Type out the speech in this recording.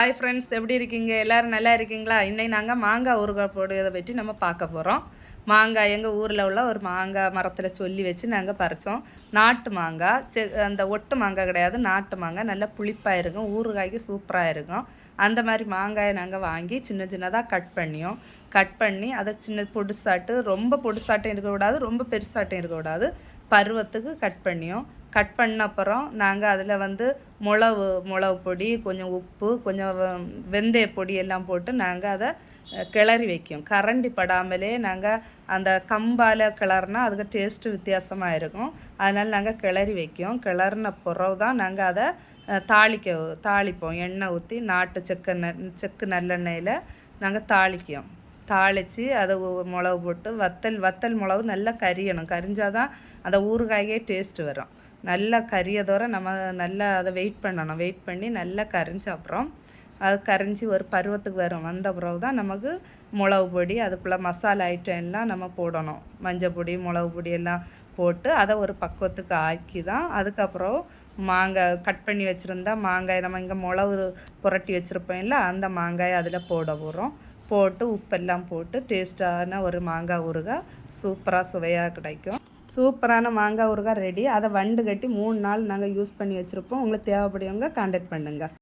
Hi friends, எப்படி இருக்கீங்க? எல்லோரும் நல்லா இருக்கீங்களா? இன்றைக்கி நாங்கள் மாங்காய் ஊறுகாய் போடுறதை பற்றி நம்ம பார்க்க போகிறோம். மாங்காய் எங்கள் ஊரில் உள்ள ஒரு மாங்காய் மரத்தில் சொல்லி வச்சு நாங்கள் பறித்தோம். நாட்டு மாங்காய், அந்த ஒட்டு மாங்காய் கிடையாது, நாட்டு மாங்காய் நல்லா புளிப்பாக இருக்கும், ஊறுகாய்க்கு சூப்பராக இருக்கும். அந்த மாதிரி மாங்காயை நாங்கள் வாங்கி சின்ன சின்னதாக கட் பண்ணி அதை சின்ன பொடிசாட்டு, ரொம்ப பொடிசாட்டும் இருக்கக்கூடாது, ரொம்ப பெருசாட்டும் இருக்கக்கூடாது, பருவத்துக்கு கட் பண்ண அப்புறம் நாங்கள் அதில் மிளகு பொடி, கொஞ்சம் உப்பு, கொஞ்சம் வெந்தய பொடி எல்லாம் போட்டு நாங்கள் அதை கிளறி வைக்கும். கரண்டி படாமலே நாங்கள் அந்த கம்பால் கிளறினா அதுக்கு டேஸ்ட்டு வித்தியாசமாக இருக்கும். அதனால் நாங்கள் கிளறி வைக்கும். கிளறின பிறகு தான் நாங்கள் அதை தாளிப்போம். எண்ணெய் ஊற்றி நாட்டு செக்கு நல்லெண்ணெயில் நாங்கள் தாளித்து அதை மிளகு போட்டு வத்தல் மிளகு நல்லா கரிஞ்சாதான் அந்த ஊறுகாய்க்கே டேஸ்ட்டு வரும். நல்லா கரியதோட நம்ம நல்லா அதை வெயிட் பண்ணி நல்லா கரிஞ்ச அப்புறம் அது கரிஞ்சி ஒரு பருவத்துக்கு வந்த பிறகு தான் நமக்கு மிளகு பொடி, அதுக்குள்ளே மசாலா ஐட்டம் எல்லாம் நம்ம போடணும். மஞ்சள் பொடி, மிளகு பொடி எல்லாம் போட்டு அதை ஒரு பக்குவத்துக்கு ஆக்கி தான் அதுக்கப்புறம் மாங்காய் கட் பண்ணி வச்சுருந்தா மாங்காய் நம்ம இங்கே மிளகு புரட்டி வச்சுருப்போம் இல்லை, அந்த மாங்காயை அதில் போட்டு உப்பெல்லாம் போட்டு டேஸ்ட்டான ஒரு மாங்காய் ஊறுகாய் சூப்பராக சுவையாக கிடைக்கும். சூப்பரான மாங்காய் ஊறுகாய் ரெடி. அதை வண்டு கட்டி 3 நாள் நாங்கள் யூஸ் பண்ணி வச்சுருப்போம். உங்களுக்கு தேவைப்படுறவங்க கான்டாக்ட் பண்ணுங்கள்.